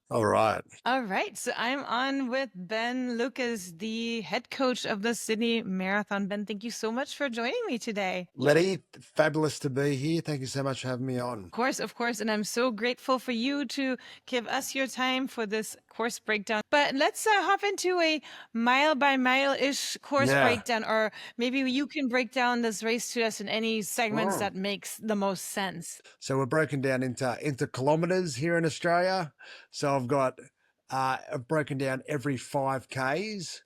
All right. All right, so I'm on with Ben Lucas, the head coach of the Sydney Marathon. Ben, thank you so much for joining me today. Letty, fabulous to be here. Thank you so much for having me on. Of course, and I'm so grateful for you to give us your time for this course breakdown. But let's hop into a mile by mile ish course Yeah. breakdown, or maybe you can break down this race to us in any segments Oh. that makes the most sense. So we're broken down into kilometers here in Australia. So I've broken down every 5Ks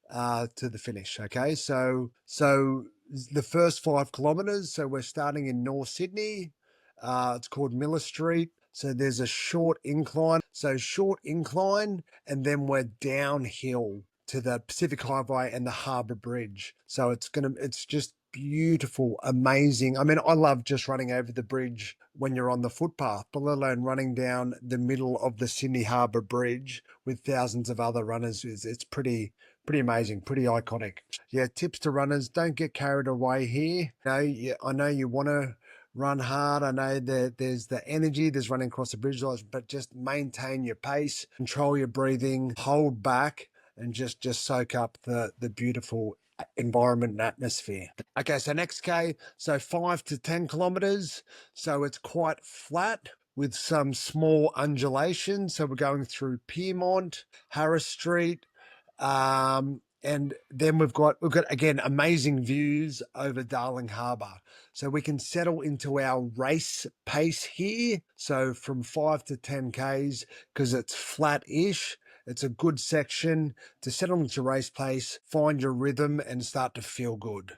to the finish. Okay. So the first 5 kilometers. So we're starting in North Sydney. It's called Miller Street. So there's a short incline. So short incline, and then we're downhill to the Pacific Highway and the Harbour Bridge. So it's just beautiful, amazing. I mean, I love just running over the bridge when you're on the footpath, but let alone running down the middle of the Sydney Harbour Bridge with thousands of other runners. It's pretty amazing, pretty iconic. Yeah, tips to runners: don't get carried away here. I know you want to run hard. I know that there's the energy, there's running across the bridge lights, but just maintain your pace, control your breathing, hold back, and just soak up the beautiful environment and atmosphere. Okay, so next K, so 5 to 10 kilometers. So it's quite flat with some small undulations. So we're going through Piermont, Harris Street, and then we've got again amazing views over Darling Harbour. So we can settle into our race pace here. So from 5 to 10 Ks, because it's flat-ish. It's a good section to settle into race pace, find your rhythm, and start to feel good.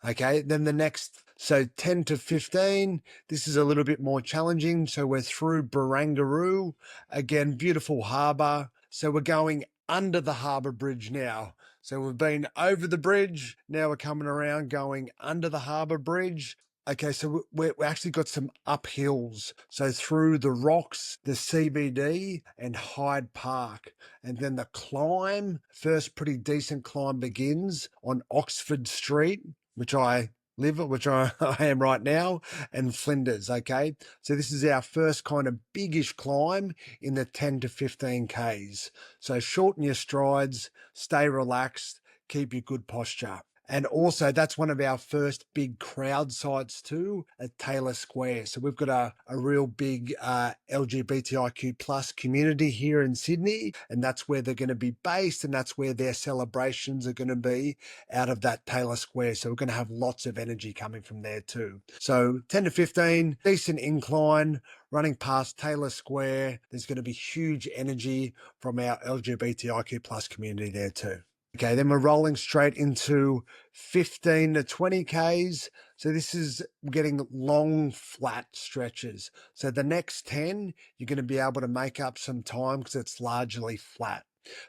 Okay, then the next, so 10 to 15, this is a little bit more challenging. So we're through Barangaroo, again, beautiful harbour. So we're going under the harbour bridge now. So we've been over the bridge, now we're coming around going under the harbour bridge. Okay, so we actually got some uphills. So through the rocks, the CBD and Hyde Park. And then the climb, first pretty decent climb begins on Oxford Street, which I I am right now, and Flinders. Okay. So this is our first kind of biggish climb in the 10 to 15 Ks. So shorten your strides, stay relaxed, keep your good posture. And also, that's one of our first big crowd sites too at Taylor Square. So we've got a real big LGBTIQ plus community here in Sydney, and that's where they're going to be based, and that's where their celebrations are going to be out of that Taylor Square. So we're going to have lots of energy coming from there too. So 10 to 15, decent incline, running past Taylor Square. There's going to be huge energy from our LGBTIQ plus community there too. Okay, then we're rolling straight into 15 to 20 Ks. So this is getting long, flat stretches. So the next 10, you're going to be able to make up some time because it's largely flat.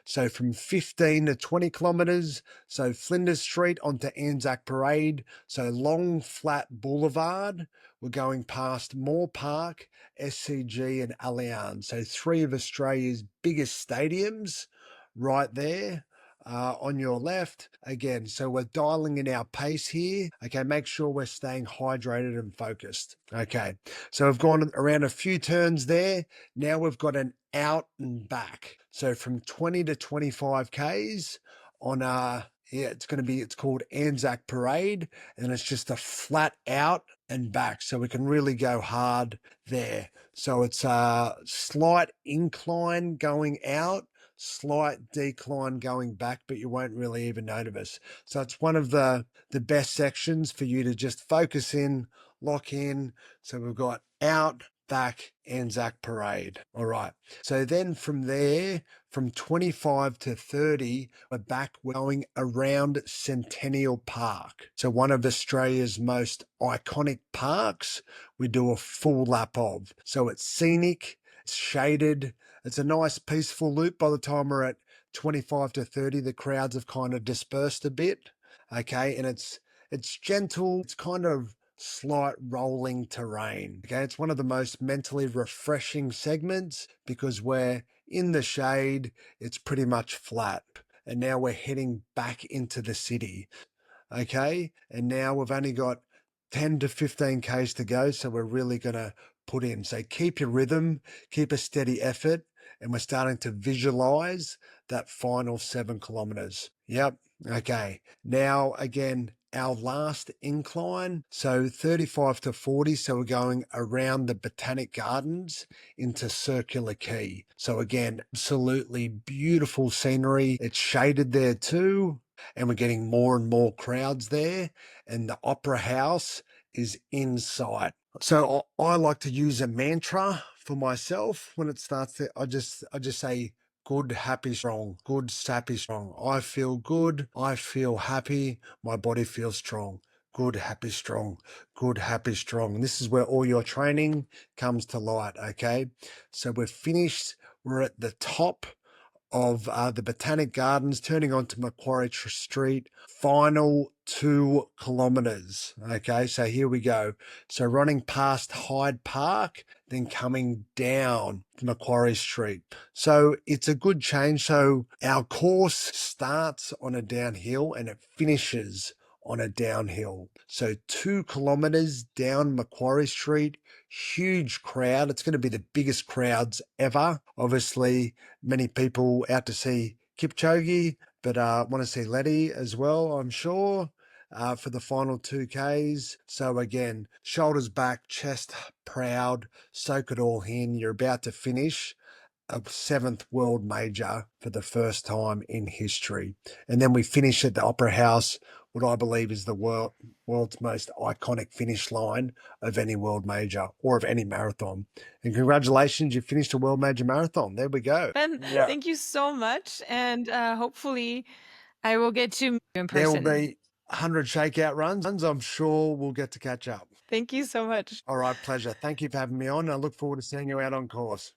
So from 15 to 20 kilometers, so Flinders Street onto Anzac Parade, so long, flat boulevard. We're going past Moore Park, SCG, and Allianz. So three of Australia's biggest stadiums right there on your left. Again, so we're dialing in our pace here. Okay, make sure we're staying hydrated and focused. Okay, so we've gone around a few turns there. Now we've got an out and back. So from 20 to 25 Ks on it's called Anzac Parade, and it's just a flat out and back. So we can really go hard there. So it's a slight incline going out, slight decline going back, but you won't really even notice. So it's one of the best sections for you to just focus in, lock in. So we've got out, back, Anzac Parade. All right. So then from there, from 25 to 30, we're back going around Centennial Park. So one of Australia's most iconic parks, we do a full lap of. So it's scenic, it's shaded, it's a nice peaceful loop. By the time we're at 25 to 30, the crowds have kind of dispersed a bit. Okay. And it's gentle, it's kind of slight rolling terrain. Okay. It's one of the most mentally refreshing segments because we're in the shade, it's pretty much flat. And now we're heading back into the city. Okay. And now we've only got 10 to 15 Ks to go. So we're really going to put in. So keep your rhythm, keep a steady effort, and we're starting to visualize that final 7 kilometers. Yep. Okay. Now, again, our last incline, so 35 to 40. So we're going around the Botanic Gardens into Circular Quay. So again, absolutely beautiful scenery. It's shaded there too, and we're getting more and more crowds there. And the Opera House is in sight. So I like to use a mantra for myself when it starts to, I just say, good, happy, strong, good, happy, strong. I feel good. I feel happy. My body feels strong. Good, happy, strong. Good, happy, strong. And this is where all your training comes to light. Okay. So we're finished. We're at the top of the Botanic Gardens, turning onto Macquarie Street, final 2 kilometers. Okay, so here we go. So running past Hyde Park, then coming down Macquarie Street. So it's a good change. So our course starts on a downhill and it finishes on a downhill. So 2 kilometers down Macquarie Street, huge crowd. It's going to be the biggest crowds ever. Obviously, many people out to see Kipchoge, but want to see Letty as well, I'm sure, for the final 2Ks. So again, shoulders back, chest proud, soak it all in. You're about to finish a 7th world major for the first time in history. And then we finish at the Opera House, what I believe is the world's most iconic finish line of any world major or of any marathon. And congratulations, you finished a world major marathon. There we go. Ben, Yeah. thank you so much. And hopefully I will get to meet you in There will person. be 100 shakeout runs. I'm sure we'll get to catch up. Thank you so much. All right, pleasure. Thank you for having me on. I look forward to seeing you out on course.